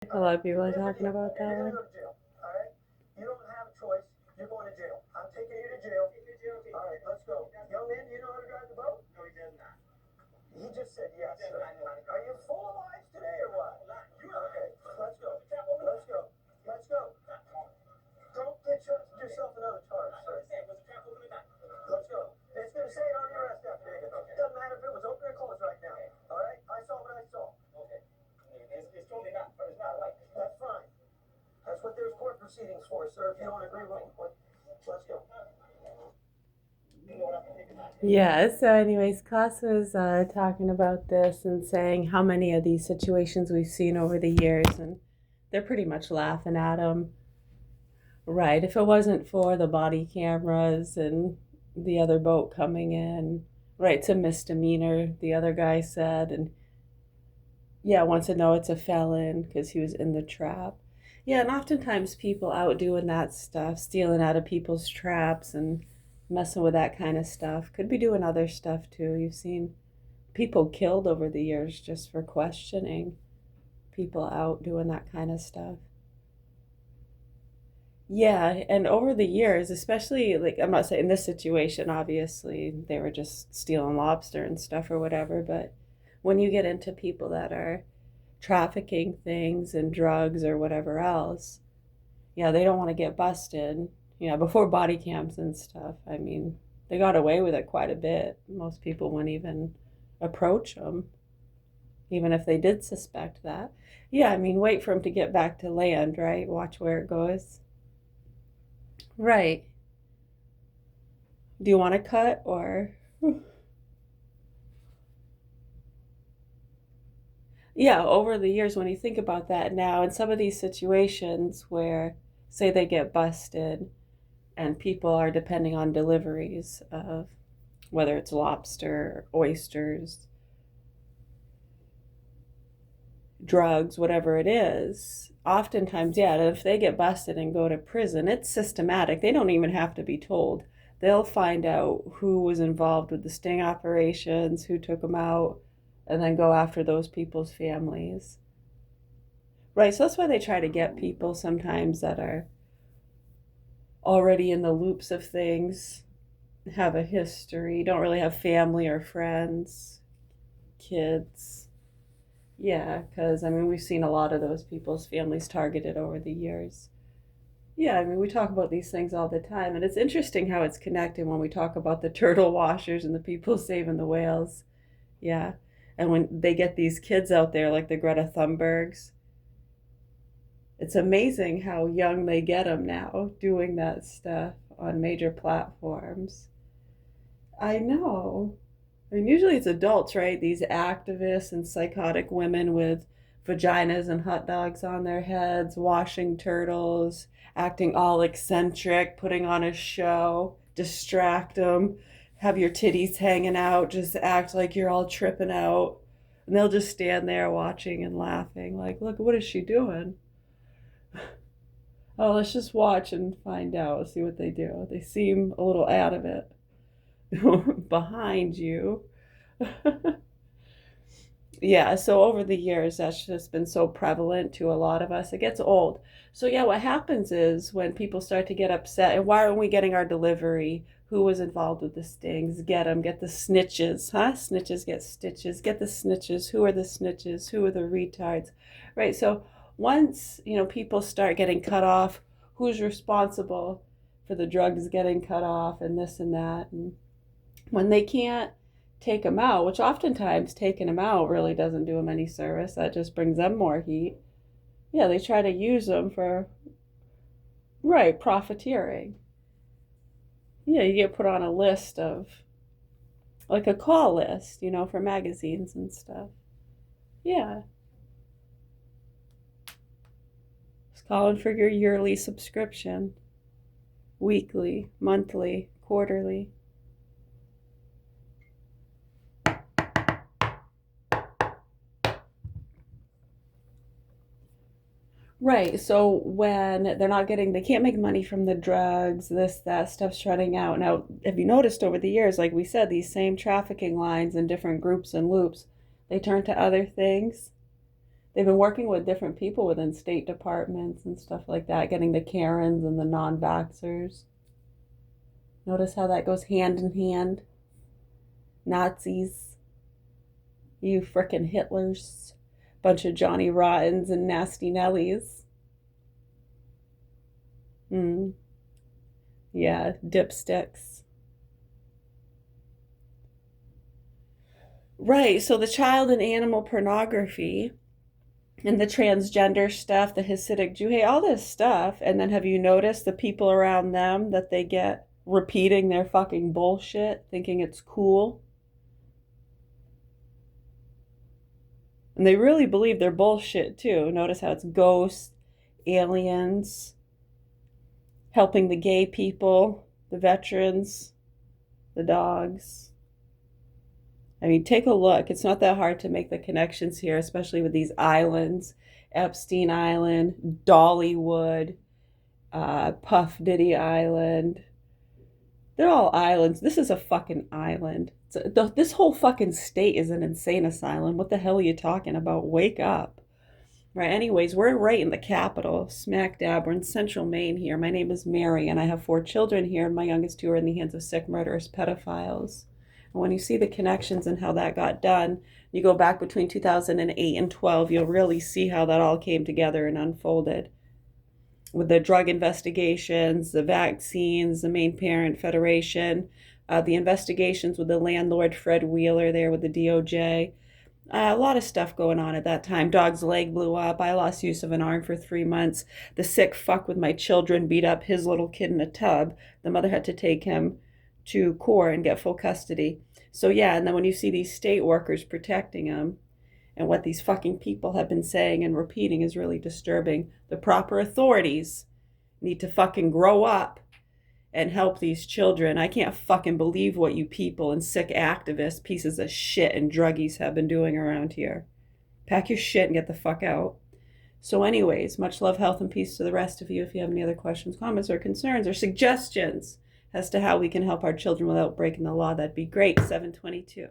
A lot of people are talking about that You're one. gonna go to jail. All right? You don't have a choice. You're going to jail. I'm taking you to jail. All right, let's go. Young man, do you know how to drive the boat? No, he does not. He just said yes. Are you full of lies today or what? Okay, let's go. Let's go. Let's go. Don't get yourself another charge, sir. Let's go. It's going to say it on your arrest affidavit. It doesn't matter if it was open or closed right now. All right? I saw what I saw. Okay. It's totally not, but it's not right. That's fine. That's what there's court proceedings for, sir. If you don't agree with what, let's go. Yeah, so anyways, Klaus was talking about this and saying how many of these situations we've seen over the years, and they're pretty much laughing at him. Right, if it wasn't for the body cameras and the other boat coming in, right, it's a misdemeanor, the other guy said, and yeah, wants to know it's a felon because he was in the trap. Yeah, and oftentimes people out doing that stuff, stealing out of people's traps and messing with that kind of stuff, could be doing other stuff too. You've seen people killed over the years just for questioning people out doing that kind of stuff. Yeah, and over the years, especially like I'm not saying this situation, obviously they were just stealing lobster and stuff or whatever, but when you get into people that are trafficking things and drugs or whatever else, yeah, they don't want to get busted. Yeah, before body cams and stuff, I mean, they got away with it quite a bit. Most people wouldn't even approach them, even if they did suspect that. Yeah, I mean, wait for them to get back to land, right? Watch where it goes. Right. Do you want to cut or? Yeah, over the years, when you think about that now, in some of these situations where, say, they get busted and people are depending on deliveries of whether it's lobster, oysters, drugs, whatever it is, oftentimes, yeah, if they get busted and go to prison, it's systematic. They don't even have to be told. They'll find out who was involved with the sting operations, who took them out, and then go after those people's families. Right, so that's why they try to get people sometimes that are already in the loops of things, have a history, don't really have family or friends, kids. Yeah, because I mean, we've seen a lot of those people's families targeted over the years. Yeah, I mean, we talk about these things all the time, and it's interesting how it's connected when we talk about the turtle washers and the people saving the whales. Yeah, and when they get these kids out there, like the Greta Thunbergs, it's amazing how young they get them now doing that stuff on major platforms. I know. I mean, usually it's adults, right? These activists and psychotic women with vaginas and hot dogs on their heads, washing turtles, acting all eccentric, putting on a show, distract them, have your titties hanging out, just act like you're all tripping out. And they'll just stand there watching and laughing, like, look, what is she doing? Oh, let's just watch and find out, see what they do. They seem a little out of it. Behind you. Yeah, so over the years, that's just been so prevalent to a lot of us. It gets old. So, yeah, what happens is when people start to get upset, and why aren't we getting our delivery? Who was involved with the stings? Get them, get the snitches, huh? Snitches get stitches. Get the snitches. Who are the snitches? Who are the retards? Right. So, once, people start getting cut off, who's responsible for the drugs getting cut off and this and that? And when they can't take them out, which oftentimes taking them out really doesn't do them any service, that just brings them more heat. Yeah, they try to use them for, right, profiteering. Yeah, you get put on a list of, like a call list, for magazines and stuff. Yeah, it's calling for your yearly subscription, weekly, monthly, quarterly. Right. So when they're not getting, they can't make money from the drugs, that stuff's running out. Now, have you noticed over the years, like we said, these same trafficking lines in different groups and loops, they turn to other things. They've been working with different people within state departments and stuff like that, getting the Karens and the non-vaxxers. Notice how that goes hand in hand. Nazis, you frickin' Hitlers, bunch of Johnny Rottens and nasty Nellies. Yeah, dipsticks. Right, so the child and animal pornography and the transgender stuff, the Hasidic Jew, hey, all this stuff. And then have you noticed the people around them that they get repeating their fucking bullshit, thinking it's cool? And they really believe their bullshit too. Notice how it's ghosts, aliens, helping the gay people, the veterans, the dogs. I mean, take a look. It's not that hard to make the connections here, especially with these islands. Epstein Island, Dollywood, Puff Diddy Island. They're all islands. This is a fucking island. This whole fucking state is an insane asylum. What the hell are you talking about? Wake up. Right, anyways, we're right in the capital, smack dab. We're in central Maine here. My name is Mary, and I have 4 children here, and my youngest 2 are in the hands of sick, murderous pedophiles. And when you see the connections and how that got done, you go back between 2008 and 12, you'll really see how that all came together and unfolded. With the drug investigations, the vaccines, the Maine Parent Federation, the investigations with the landlord, Fred Wheeler, there with the DOJ. A lot of stuff going on at that time. Dog's leg blew up. I lost use of an arm for 3 months. The sick fuck with my children beat up his little kid in a tub. The mother had to take him to court and get full custody. So yeah, and then when you see these state workers protecting him, and what these fucking people have been saying and repeating is really disturbing. The proper authorities need to fucking grow up and help these children. I can't fucking believe what you people and sick activists, pieces of shit and druggies have been doing around here. Pack your shit and get the fuck out. So anyways, much love, health, and peace to the rest of you. If you have any other questions, comments, or concerns, or suggestions as to how we can help our children without breaking the law, that'd be great. 722.